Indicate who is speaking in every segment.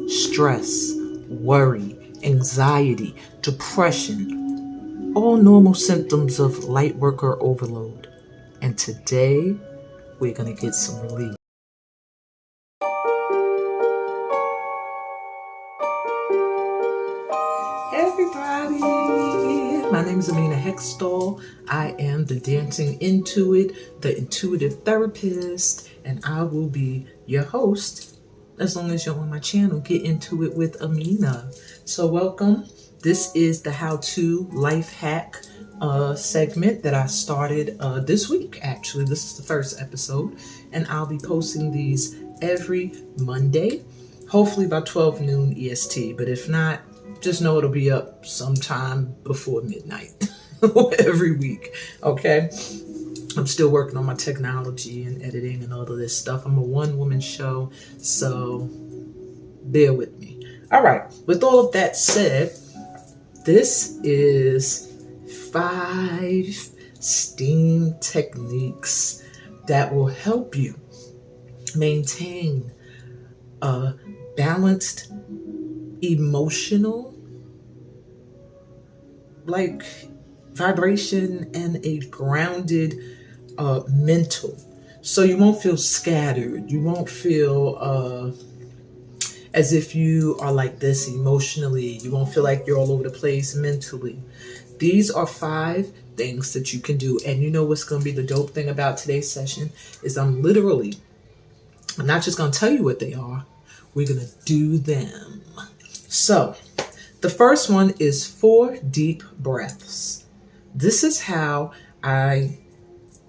Speaker 1: Stress, worry, anxiety, depression, all normal symptoms of light worker overload. And today, we're going to get some relief. Hey everybody, my name is Amina Hextall. I am the Dancing Intuit, the intuitive therapist, and I will be your host as long as you're on my channel. Get into it with Amina. So welcome. This is the how-to life hack segment that I started this week. Actually, this is the first episode, and I'll be posting these every Monday, hopefully by 12 noon EST. But if not, just know it'll be up sometime before midnight every week. Okay. I'm still working on my technology and editing and all of this stuff. I'm a one-woman show, so bear with me. All right. With all of that said, this is 5 S.T.E.A.M techniques that will help you maintain a balanced emotional vibration and a grounded mental. So you won't feel scattered. You won't feel as if you are like this emotionally. You won't feel like you're all over the place mentally. These are 5 things that you can do. And you know what's going to be the dope thing about today's session is I'm not just going to tell you what they are. We're going to do them. So the first one is 4 deep breaths. This is how I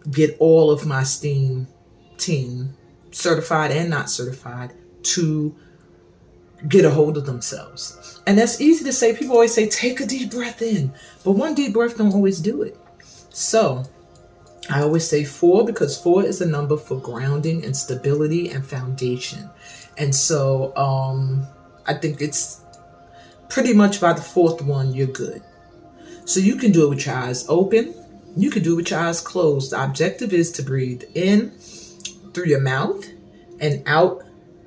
Speaker 1: get all of my S.T.E.A.M team, certified and not certified, to get a hold of themselves. And that's easy to say. People always say, take a deep breath in. But one deep breath don't always do it. So I always say 4 because 4 is a number for grounding and stability and foundation. And so I think it's pretty much by the 4th one, you're good. So you can do it with your eyes open. You can do it with your eyes closed. The objective is to breathe in through your mouth and out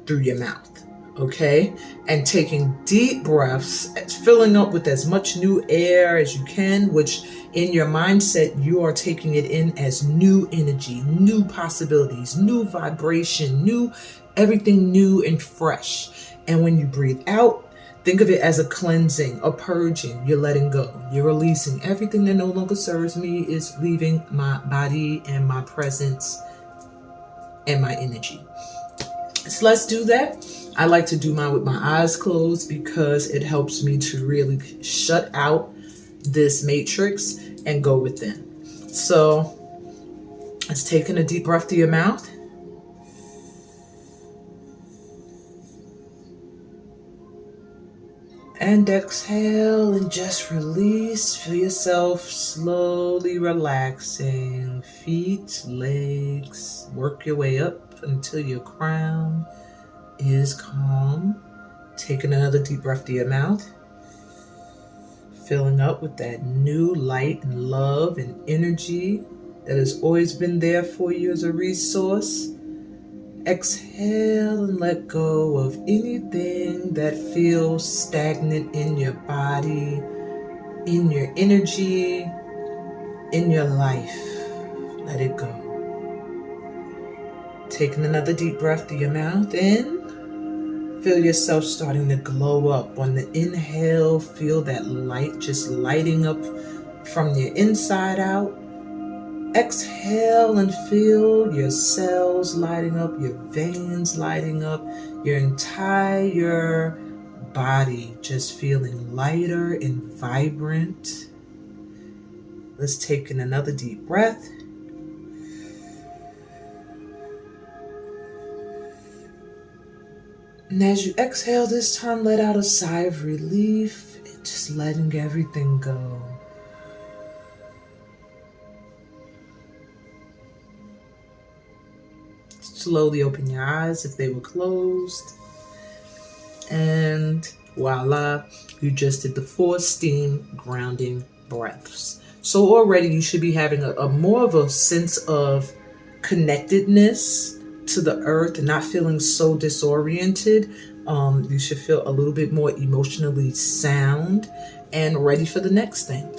Speaker 1: through your mouth. Okay? And taking deep breaths, filling up with as much new air as you can, which in your mindset, you are taking it in as new energy, new possibilities, new vibration, everything new and fresh. And when you breathe out, think of it as a cleansing, a purging. You're letting go. You're releasing. Everything that no longer serves me is leaving my body and my presence and my energy. So let's do that. I like to do mine with my eyes closed because it helps me to really shut out this matrix and go within. So let's take in a deep breath through your mouth. And exhale and just release. Feel yourself slowly relaxing. Feet, legs. Work your way up until your crown is calm. Taking another deep breath through your mouth. Filling up with that new light and love and energy that has always been there for you as a resource. Exhale and let go of anything that feels stagnant in your body, in your energy, in your life. Let it go. Taking another deep breath through your mouth in. Feel yourself starting to glow up. On the inhale, feel that light just lighting up from your inside out. Exhale and feel your cells lighting up, your veins lighting up, your entire body just feeling lighter and vibrant. Let's take in another deep breath. And as you exhale this time, let out a sigh of relief and just letting everything go. Slowly open your eyes if they were closed. And voila, you just did the 4 S.T.E.A.M grounding breaths. So already you should be having a more of a sense of connectedness to the earth and not feeling so disoriented. You should feel a little bit more emotionally sound and ready for the next thing.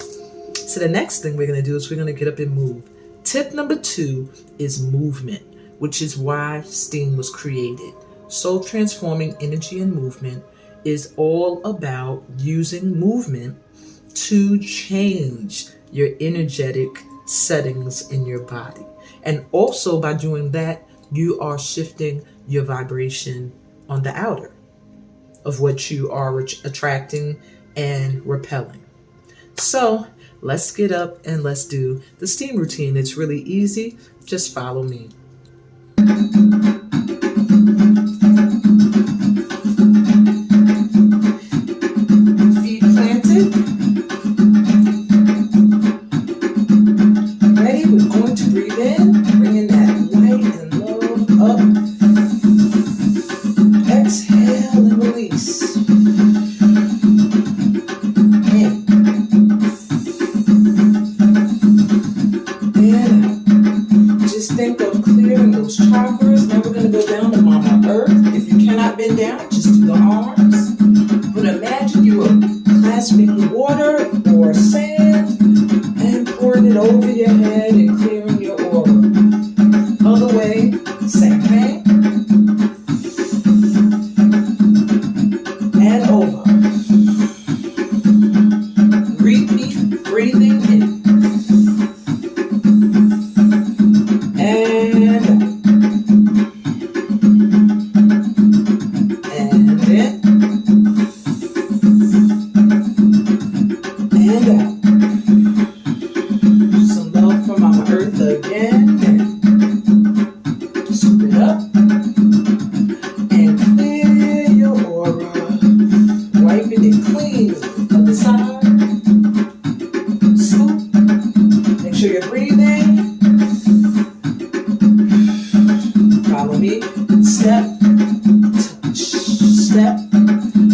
Speaker 1: So the next thing we're going to do is we're going to get up and move. Tip number 2 is movement, which is why S.T.E.A.M was created. Soul transforming energy and movement is all about using movement to change your energetic settings in your body. And also by doing that, you are shifting your vibration on the outer of what you are attracting and repelling. So let's get up and let's do the S.T.E.A.M routine. It's really easy. Just follow me. Feet planted. Ready? We're going to breathe in, bringing that light and love up. Exhale and release. Think of clearing those chakras. Now we're going to go down to Mama Earth. If you cannot bend down, just do the arms. But imagine you are clasping water or sand and pouring it over your head and clearing your aura. Other way, same thing. And over. Repeat breathing in.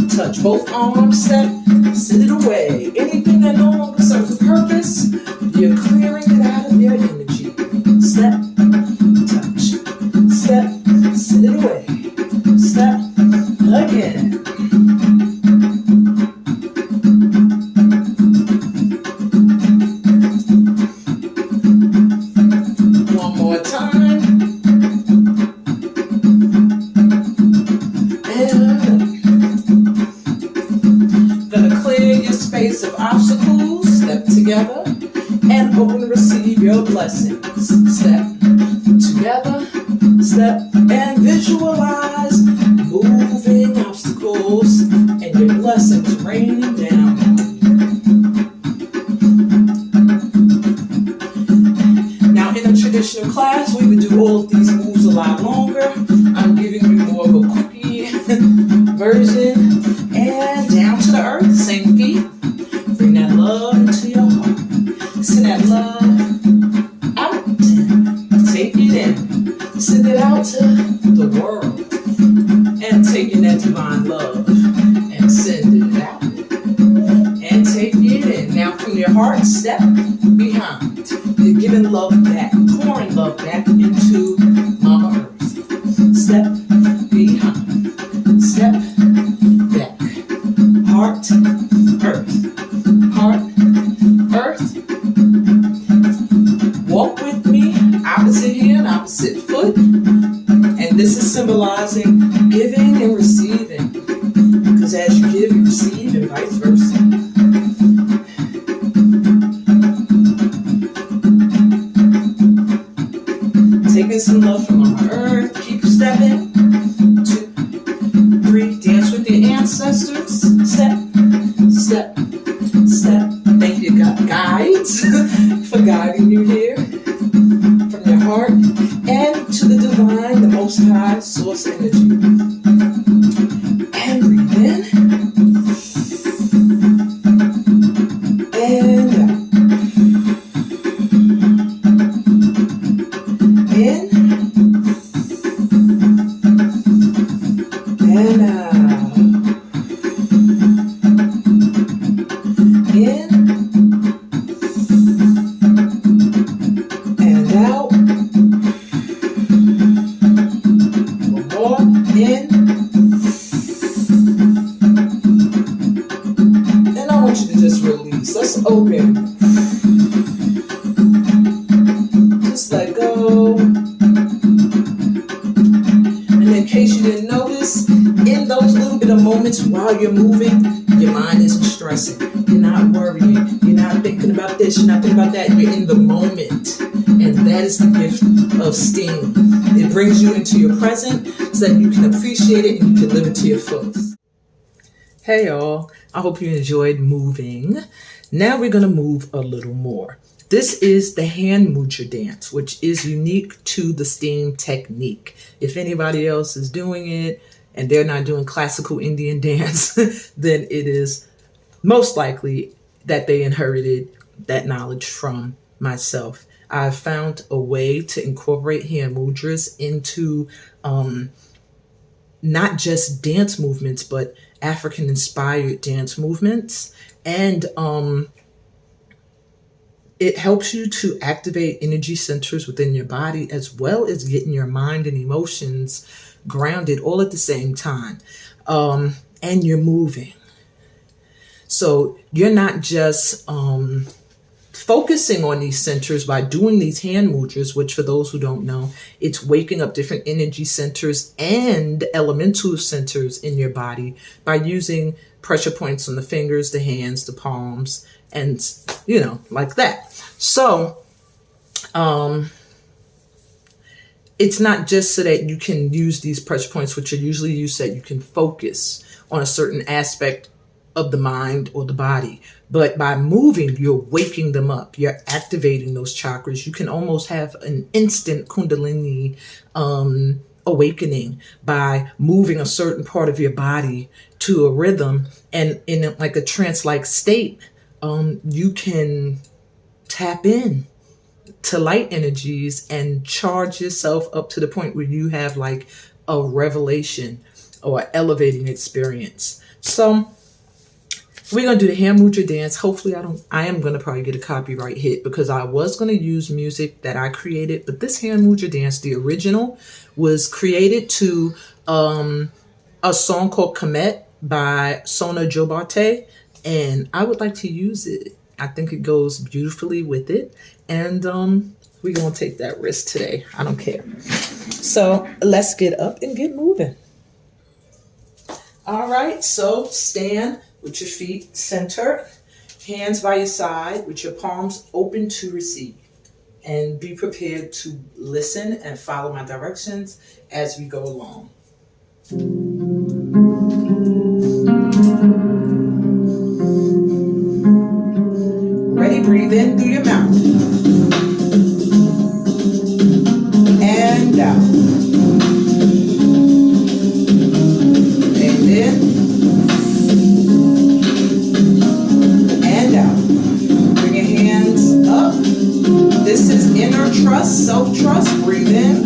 Speaker 1: Touch both arms, step, send it away. Anything that no longer serves a purpose, you're clearing it out of your energy. Step, touch, step, send it away. Step, again. One more time. Space of obstacles, step together and open to receive your blessings. Step together, step and visualize moving obstacles and your blessings raining down. Now in a traditional class, we would do all of these moves a lot longer. I'm giving you more of a quickie version. And down to the earth, same feet. Bring that love into your heart. Send that love out. Take it in. Send it out to the world. And taking that divine love and send it out. And take it in. Now from your heart, step behind. You're giving love back, pouring love back into Mama Earth. Step behind. Step back. Heart, earth. Heart, earth. Walk with me, opposite hand, opposite foot. And this is symbolizing giving and receiving. Because as you give, you receive, and vice versa. Taking some love from Mama Earth. Keep stepping. 2, 3. Dance with your ancestors. Step, step, step. Thank you, guides, for guiding you here from your heart and to the divine, the most high source energy. And breathe in and out. In and out. So let's open. Just let go. And in case you didn't notice, in those little bit of moments while you're moving, your mind isn't stressing. You're not worrying. You're not thinking about this. You're not thinking about that. You're in the moment. And that is the gift of S.T.E.A.M. It brings you into your present so that you can appreciate it and you can live it to your fullest. Hey y'all, I hope you enjoyed moving. Now we're going to move a little more. This is the hand mudra dance, which is unique to the S.T.E.A.M technique. If anybody else is doing it and they're not doing classical Indian dance, then it is most likely that they inherited that knowledge from myself. I've found a way to incorporate hand mudras into not just dance movements, but African-inspired dance movements. And it helps you to activate energy centers within your body, as well as getting your mind and emotions grounded all at the same time. And you're moving. So you're not just focusing on these centers by doing these hand mudras, which for those who don't know, it's waking up different energy centers and elemental centers in your body by using pressure points on the fingers, the hands, the palms, and, you know, like that. So, it's not just so that you can use these pressure points, which are usually used so that you can focus on a certain aspect of the mind or the body. But by moving, you're waking them up. You're activating those chakras. You can almost have an instant Kundalini awakening by moving a certain part of your body to a rhythm. And in like a trance-like state, you can tap in to light energies and charge yourself up to the point where you have like a revelation or elevating experience. So we're going to do the hand mudra dance. Hopefully I am going to probably get a copyright hit because I was going to use music that I created. But this hand mudra dance, the original, was created to a song called Komet by Sona Jobarte. And I would like to use it. I think it goes beautifully with it. And we're going to take that risk today. I don't care. So let's get up and get moving. All right. So stand with your feet centered, hands by your side, with your palms open to receive. And be prepared to listen and follow my directions as we go along. Ready? Breathe in through your mouth. And out. And in. This is inner trust, self-trust. Breathe in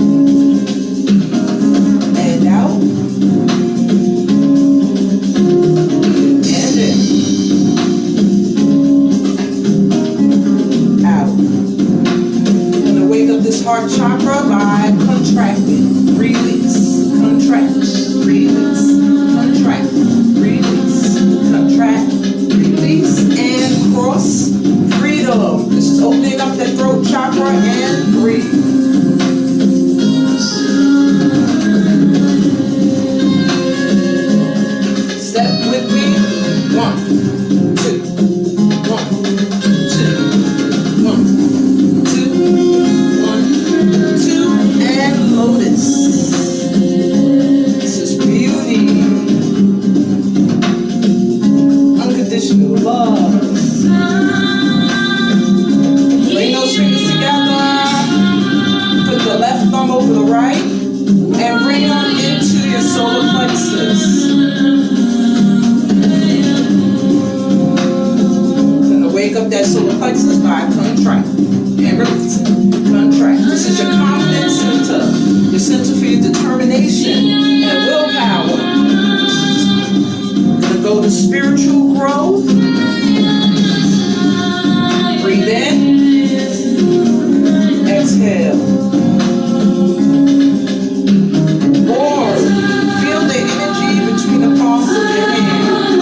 Speaker 1: and out. And in. Out. I'm going to wake up this heart chakra by contracting. Release. Contract. Release. Contract. Release. Contract. Release. And cross. Freedom. This is opening up the throat chakra and breathe. Step with me. 1, 2, 1, 2, 1, 2, 1, 2, and lotus. This is beauty. Unconditional love. Lay those fingers together. Put the left thumb over the right and bring them into your solar plexus. Gonna wake up that solar plexus by contract and release. Contract. This is your confidence center. Your center for your determination and willpower. Gonna go to spiritual growth. Breathe in. Exhale. Or feel the energy between the palms of your hands.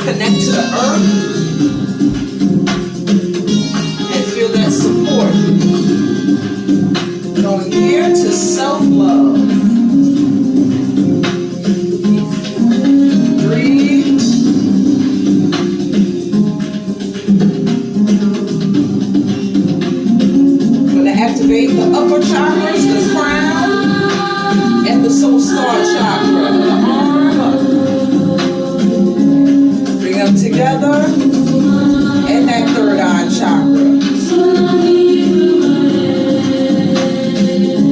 Speaker 1: Connect to the earth and feel that support. Going here to self-love. Breathe. Going to activate the upper chakras, the crown, and the soul star chakra. The arm up. Bring them together. And that third eye chakra.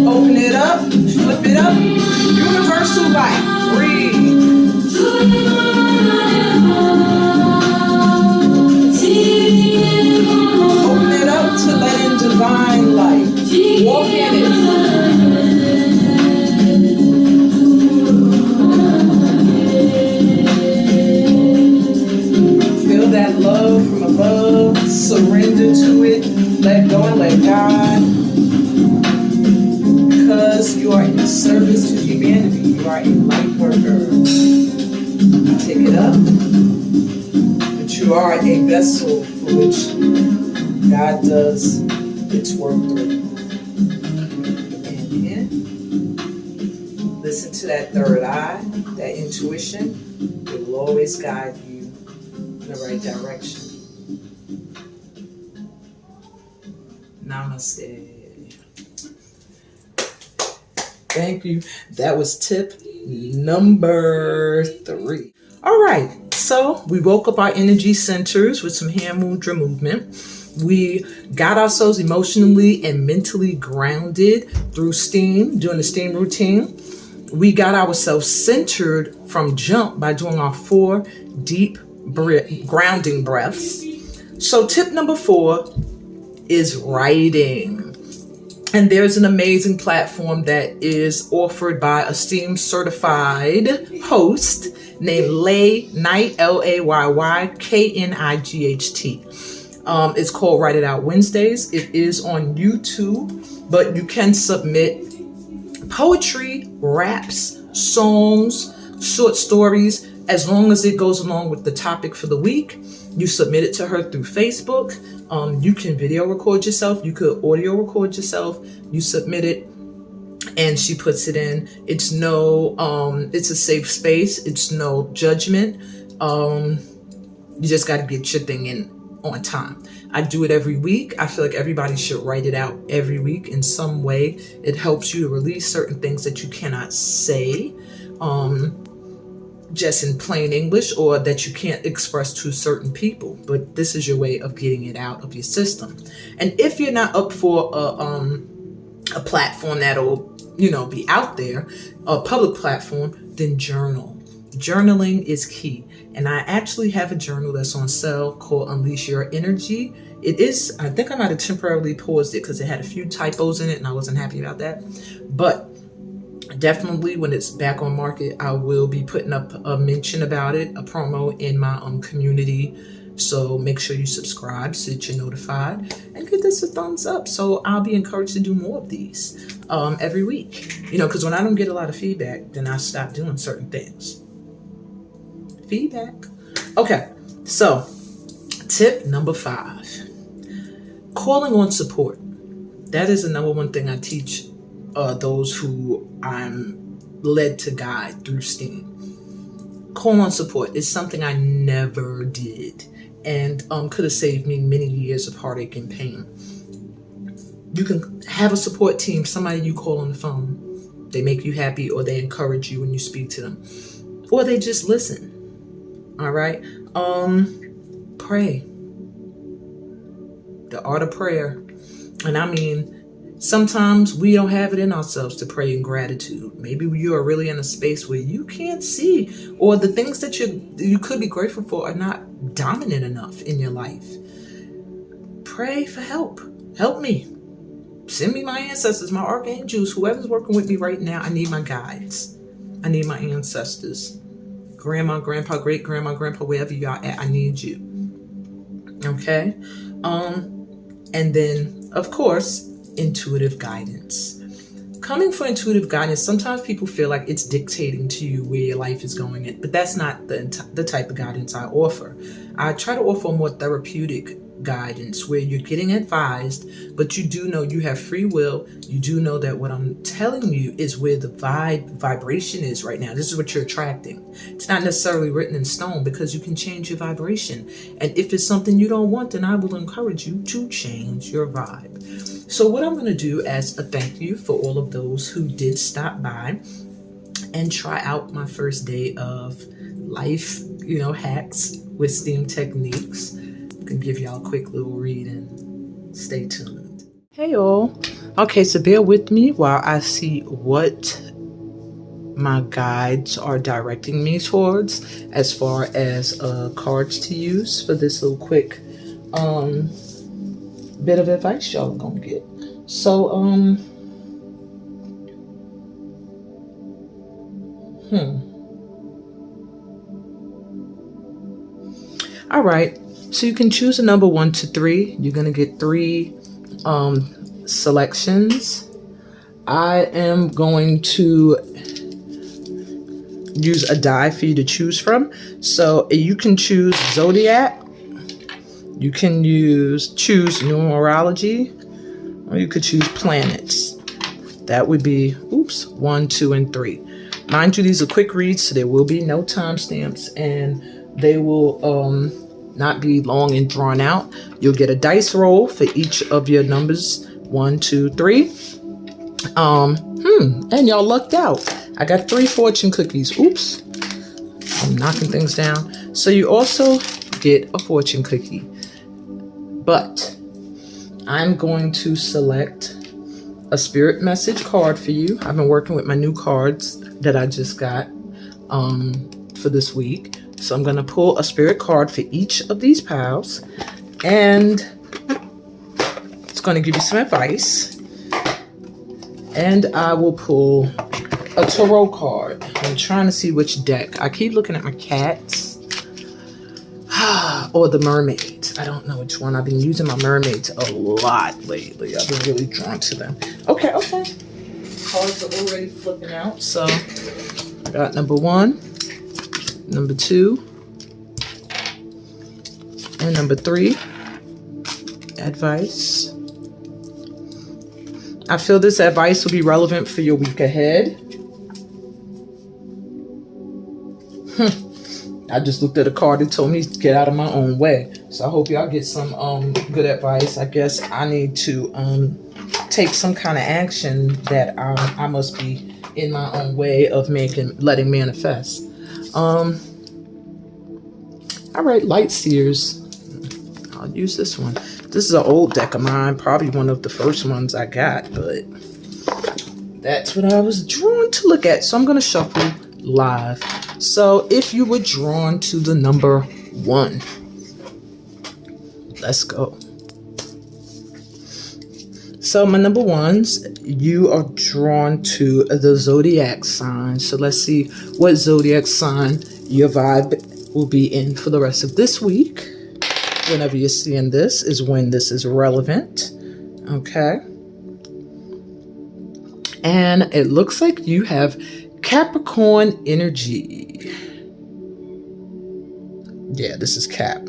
Speaker 1: Open it up, flip it up. Universal light. Breathe. Open it up to let in divine light. Walk in it. Feel that love from above. Surrender to it. Let go and let God. Because you are in service to humanity. You are a light worker. Take it up. But you are a vessel for which God does its work through. And in. Listen to that third eye, that intuition. It will always guide you in the right direction. Namaste. Thank you. That was tip number 3. All right. So we woke up our energy centers with some hand mudra movement. We got ourselves emotionally and mentally grounded through S.T.E.A.M, doing the S.T.E.A.M routine. We got ourselves centered from jump by doing our 4 deep grounding breaths. So tip number 4 is writing. And there's an amazing platform that is offered by a S.T.E.A.M certified host named Lay Knight, LAYYKNIGHT. It's called Write It Out Wednesdays. It is on YouTube, but you can submit poetry, raps, songs, short stories, as long as it goes along with the topic for the week. You submit it to her through Facebook. You can video record yourself. You could audio record yourself. You submit it and she puts it in. It's it's a safe space. It's no judgment. You just got to get your thing in on time. I do it every week. I feel like everybody should write it out every week in some way. It helps you to release certain things that you cannot say just in plain English, or that you can't express to certain people. But this is your way of getting it out of your system. And if you're not up for a platform that'll, be out there, a public platform, then journal. Journaling is key. And I actually have a journal that's on sale called Unleash Your Energy. It is, I think I might have temporarily paused it because it had a few typos in it and I wasn't happy about that. But definitely when it's back on market, I will be putting up a mention about it, a promo in my community. So make sure you subscribe so that you're notified and give this a thumbs up. So I'll be encouraged to do more of these every week. Because when I don't get a lot of feedback, then I stop doing certain things. Feedback. Okay, so tip number 5. Calling on support. That is the number one thing I teach those who I'm led to guide through S.T.E.A.M. Call on support is something I never did and could have saved me many years of heartache and pain. You can have a support team, somebody you call on the phone. They make you happy, or they encourage you when you speak to them, or they just listen. All right. Pray. The art of prayer. And I mean, sometimes we don't have it in ourselves to pray in gratitude. Maybe you are really in a space where you can't see, or the things that you could be grateful for are not dominant enough in your life. Pray for help. Help me. Send me my ancestors, my archangels, whoever's working with me right now. I need my guides. I need my ancestors. Grandma, grandpa, great grandma, grandpa, wherever you are at, I need you. Okay? And then, of course, intuitive guidance. coming for intuitive guidance, sometimes people feel like it's dictating to you where your life is going, but that's not the type of guidance I offer. I try to offer more therapeutic guidance where you're getting advised, but you do know you have free will. You do know that what I'm telling you is where the vibration is right now. This is what you're attracting. It's not necessarily written in stone, because you can change your vibration. And if it's something you don't want, then I will encourage you to change your vibe. So what I'm going to do as a thank you for all of those who did stop by and try out my first day of life, hacks with S.T.E.A.M techniques. I can give y'all a quick little read and stay tuned. Hey all. Okay, so bear with me while I see what my guides are directing me towards as far as cards to use for this little quick bit of advice y'all are gonna get. So all right, so you can choose a number 1 to 3. You're gonna get 3 selections. I am going to use a die for you to choose from. So you can choose zodiac, you can choose numerology, or you could choose planets. That would be 1, 2, and 3. Mind you, these are quick reads, so there will be no timestamps, and they will not be long and drawn out. You'll get a dice roll for each of your numbers 1, 2, 3. And y'all lucked out. I got 3 fortune cookies. Oops, I'm knocking things down. So you also get a fortune cookie, but I'm going to select a spirit message card for you. I've been working with my new cards that I just got for this week. So I'm going to pull a spirit card for each of these piles, and it's going to give you some advice. And I will pull a tarot card. I'm trying to see which deck. I keep looking at my cats or the mermaids. I don't know which one. I've been using my mermaids a lot lately. I've been really drawn to them. Okay. Cards are already flipping out. So I got number 1, number 2, and number 3. Advice. I feel this advice will be relevant for your week ahead. I just looked at a card that told me to get out of my own way. So I hope y'all get some good advice. I guess I need to take some kind of action that I must be in my own way of letting manifest. All right, light seers. I'll use this one. This is an old deck of mine, probably one of the first ones I got, but that's what I was drawn to look at. So I'm going to shuffle live. So if you were drawn to the number 1, let's go. So my number 1s, you are drawn to the zodiac sign. So let's see what zodiac sign your vibe will be in for the rest of this week. Whenever you're seeing this is when this is relevant. Okay. And it looks like you have Capricorn energy. Yeah, this is Cap.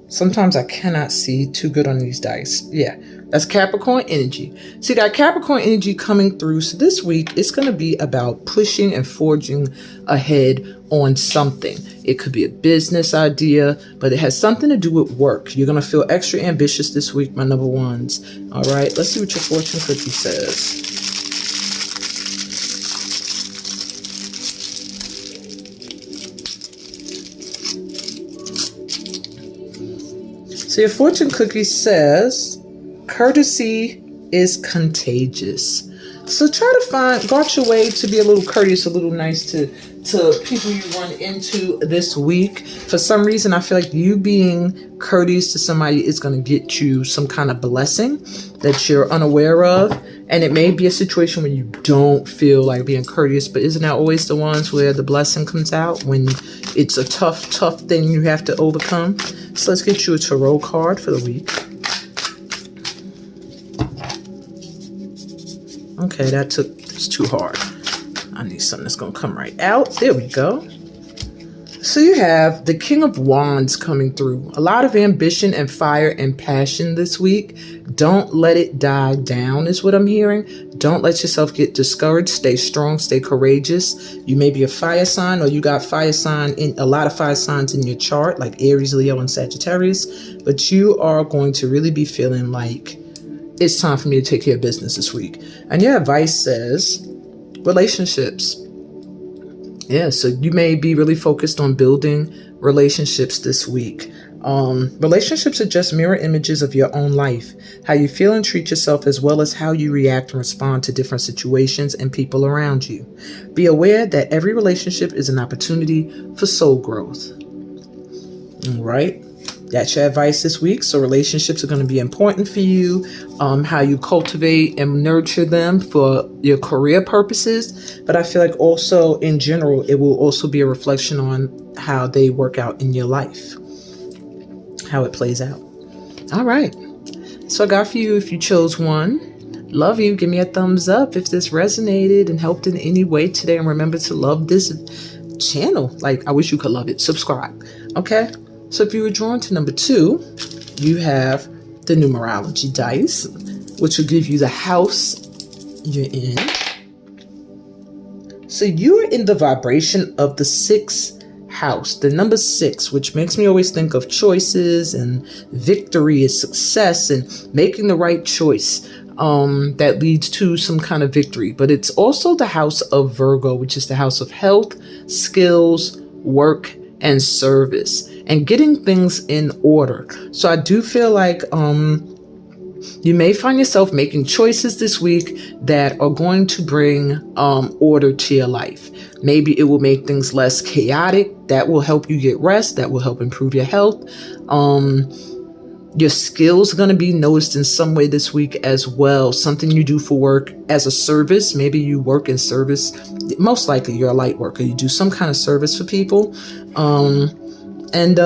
Speaker 1: Sometimes I cannot see too good on these dice. Yeah, that's Capricorn energy. So you got Capricorn energy coming through. So this week, it's going to be about pushing and forging ahead on something. It could be a business idea, but it has something to do with work. You're going to feel extra ambitious this week, my number 1s. All right, let's see what your fortune cookie says. So your fortune cookie says, courtesy is contagious. So try to guard your way to be a little courteous, a little nice to people you run into this week. For some reason, I feel like you being courteous to somebody is going to get you some kind of blessing that you're unaware of. And it may be a situation where you don't feel like being courteous, but isn't that always the ones where the blessing comes out when it's a tough thing you have to overcome? So let's get you a tarot card for the week. Okay, it's too hard. I need something that's going to come right out. There we go. So you have the King of Wands coming through. A lot of ambition and fire and passion this week. Don't let it die down is what I'm hearing. Don't let yourself get discouraged. Stay strong, stay courageous. You may be a fire sign, or you got a lot of fire signs in your chart, like Aries, Leo, and Sagittarius. But you are going to really be feeling like it's time for me to take care of business this week. And your advice says relationships. Yeah, so you may be really focused on building relationships this week. Relationships are just mirror images of your own life, how you feel and treat yourself, as well as how you react and respond to different situations and people around you. Be aware that every relationship is an opportunity for soul growth. All right. That's your advice this week. So relationships are going to be important for you. How you cultivate and nurture them for your career purposes. But I feel like also in general, it will also be a reflection on how they work out in your life, how it plays out. All right. So I got for you, if you chose one, love you. Give me a thumbs up if this resonated and helped in any way today. And remember to love this channel. Like, I wish you could love it. Subscribe. Okay. So if you were drawn to number 2, you have the numerology dice, which will give you the house you're in. So you're in the vibration of the 6th house, the number 6, which makes me always think of choices and victory and success and making the right choice that leads to some kind of victory. But it's also the house of Virgo, which is the house of health, skills, work, and service, and getting things in order. So I do feel like you may find yourself making choices this week that are going to bring order to your life. Maybe it will make things less chaotic. That will help you get rest. That will help improve your health. Your skills are going to be noticed in some way this week as well. Something you do for work as a service. Maybe you work in service. Most likely you're a light worker. You do some kind of service for people. And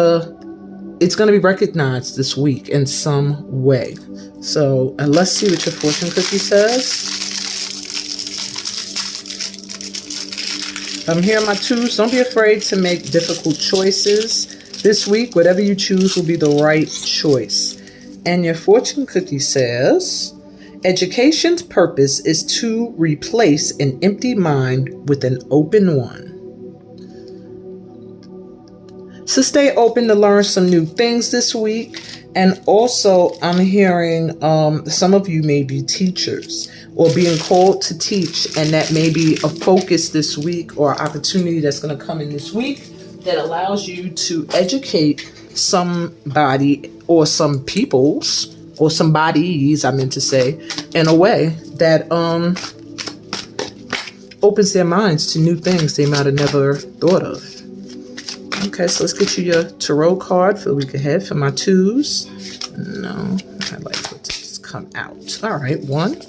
Speaker 1: it's going to be recognized this week in some way. So let's see what your fortune cookie says. I'm hearing my 2s. Don't be afraid to make difficult choices. This week, whatever you choose will be the right choice. And your fortune cookie says, education's purpose is to replace an empty mind with an open one. So stay open to learn some new things this week. And also, I'm hearing some of you may be teachers or being called to teach. And that may be a focus this week or opportunity that's going to come in this week that allows you to educate somebody or some peoples or some bodies, I meant to say, in a way that opens their minds to new things they might have never thought of. Okay, so let's get you your tarot card for the week ahead for my 2s. No, I'd like for it to just come out. All right, 1.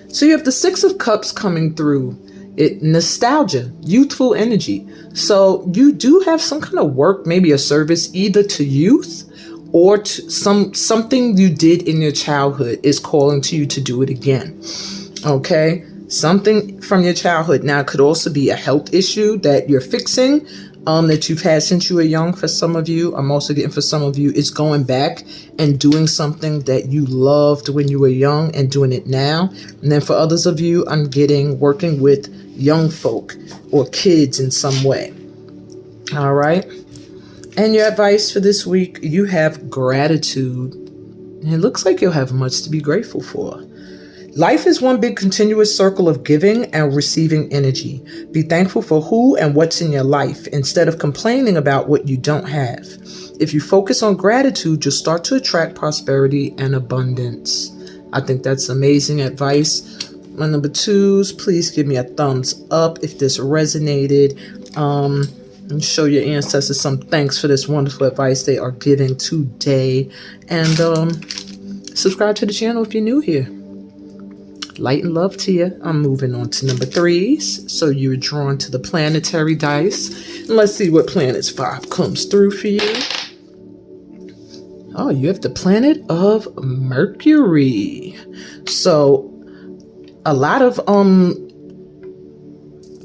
Speaker 1: So you have the 6 of Cups coming through. Nostalgia, youthful energy. So you do have some kind of work, maybe a service, either to youth or to something you did in your childhood is calling to you to do it again. Okay, something from your childhood. Now it could also be a health issue that you're fixing, that you've had since you were young. For some of you, I'm also getting for some of you, it's going back and doing something that you loved when you were young and doing it now. And then for others of you, I'm getting working with young folk or kids in some way. All right. And your advice for this week, you have gratitude. And it looks like you'll have much to be grateful for. Life is one big continuous circle of giving and receiving energy. Be thankful for who and what's in your life instead of complaining about what you don't have. If you focus on gratitude, you'll start to attract prosperity and abundance. I think that's amazing advice. My number 2s, please give me a thumbs up if this resonated. And show your ancestors some thanks for this wonderful advice they are giving today. And subscribe to the channel if you're new here. Light and love to you. I'm moving on to number 3s. So you're drawn to the planetary dice. And let's see what planets 5 comes through for you. Oh, you have the planet of Mercury. So a lot of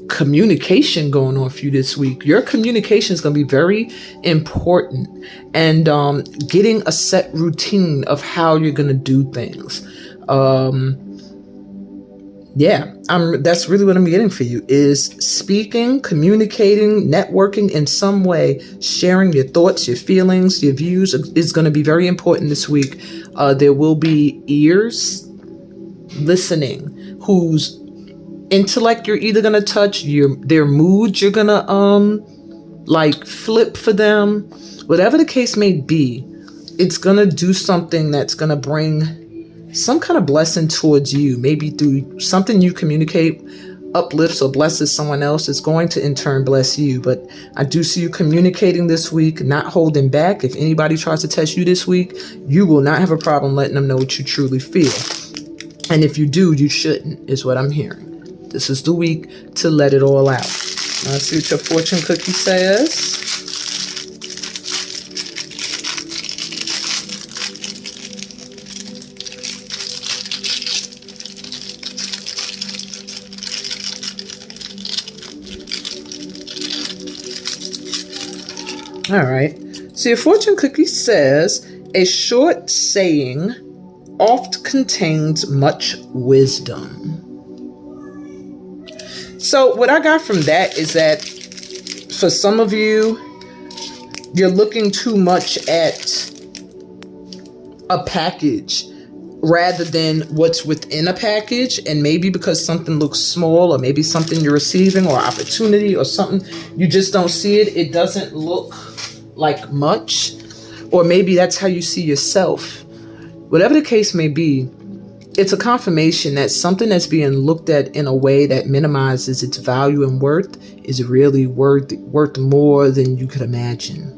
Speaker 1: communication going on for you this week. Your communication is going to be very important, and getting a set routine of how you're going to do things. That's really what I'm getting for you, is speaking, communicating, networking in some way, sharing your thoughts, your feelings, your views is going to be very important this week. There will be ears listening, whose intellect you're either going to touch, their moods you're going to flip for them. Whatever the case may be, it's going to do something that's going to bring some kind of blessing towards you. Maybe through something you communicate uplifts or blesses someone else. It's going to in turn bless you. But I do see you communicating this week, not holding back. If anybody tries to test you this week, you will not have a problem letting them know what you truly feel. And if you do, you shouldn't, is what I'm hearing. This is the week to let it all out. Let's see what your fortune cookie says. All right. So your fortune cookie says, a short saying oft contains much wisdom. So what I got from that is that for some of you, you're looking too much at a package rather than what's within a package. And maybe because something looks small, or maybe something you're receiving, or opportunity, or something, you just don't see it. It doesn't look like much. Or maybe that's how you see yourself. Whatever the case may be, it's a confirmation that something that's being looked at in a way that minimizes its value and worth is really worth more than you could imagine.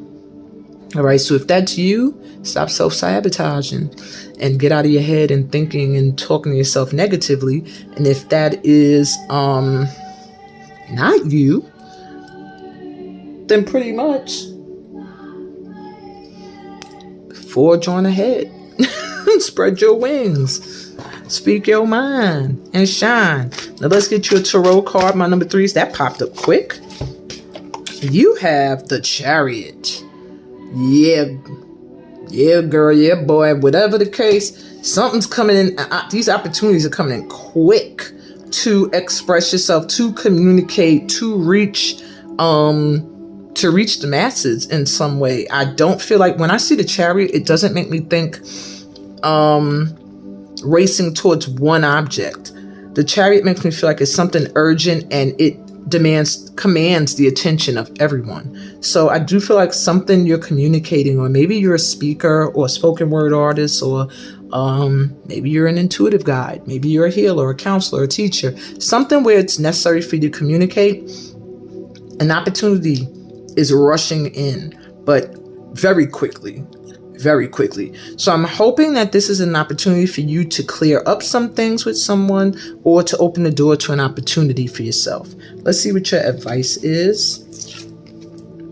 Speaker 1: All right, so if that's you, stop self-sabotaging and get out of your head and thinking and talking to yourself negatively. And if that is not you, then pretty much forge on ahead. Spread your wings. Speak your mind and shine. Now let's get you a tarot card. My number 3s, that popped up quick. You have the Chariot. Yeah, girl, yeah, boy. Whatever the case, something's coming in. These opportunities are coming in quick to express yourself, to communicate, to reach the masses in some way. I don't feel like, when I see the Chariot, it doesn't make me think racing towards one object. The Chariot makes me feel like it's something urgent, and it commands the attention of everyone. So I do feel like something you're communicating, or maybe you're a speaker or a spoken word artist, or maybe you're an intuitive guide, maybe you're a healer, a counselor, a teacher, something where it's necessary for you to communicate. An opportunity is rushing in, but very quickly. So I'm hoping that this is an opportunity for you to clear up some things with someone, or to open the door to an opportunity for yourself. Let's see what your advice is.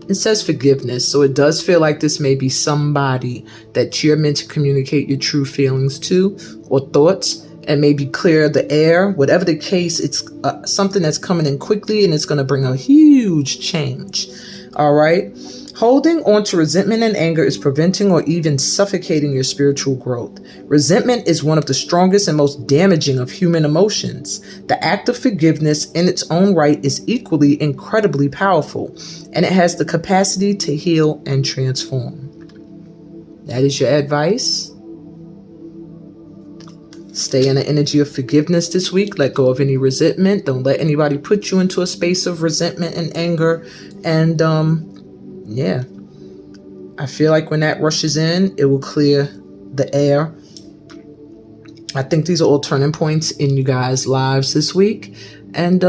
Speaker 1: It says forgiveness. So it does feel like this may be somebody that you're meant to communicate your true feelings to, or thoughts, and maybe clear the air. Whatever the case, it's something that's coming in quickly, and it's going to bring a huge change. All right. Holding on to resentment and anger is preventing or even suffocating your spiritual growth. Resentment is one of the strongest and most damaging of human emotions. The act of forgiveness in its own right is equally incredibly powerful, and it has the capacity to heal and transform. That is your advice. Stay in the energy of forgiveness this week. Let go of any resentment. Don't let anybody put you into a space of resentment and anger. And I feel like when that rushes in, it will clear the air. I think these are all turning points in you guys' lives this week. And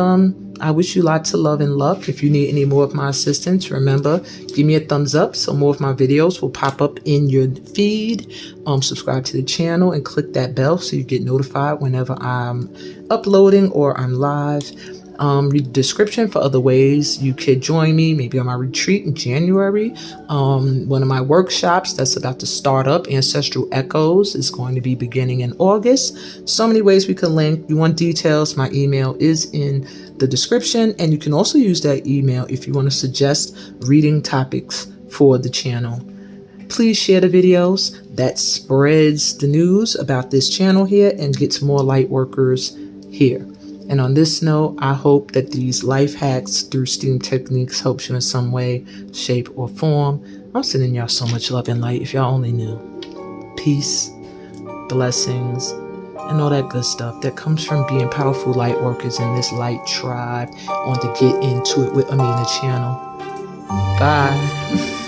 Speaker 1: I wish you lots of love and luck. If you need any more of my assistance, remember, give me a thumbs up so more of my videos will pop up in your feed. Subscribe to the channel and click that bell so you get notified whenever I'm uploading or I'm live. Read the description for other ways you could join me, maybe on my retreat in January. One of my workshops that's about to start up, Ancestral Echoes, is going to be beginning in August. So many ways we can link. You want details, my email is in the description, and you can also use that email if you want to suggest reading topics for the channel. Please share the videos. That spreads the news about this channel here and gets more light workers here. And on this note, I hope that these life hacks through S.T.E.A.M techniques helps you in some way, shape, or form. I'm sending y'all so much love and light if y'all only knew. Peace, blessings, and all that good stuff that comes from being powerful light workers in this light tribe on the Get Into It with Amina channel. Bye.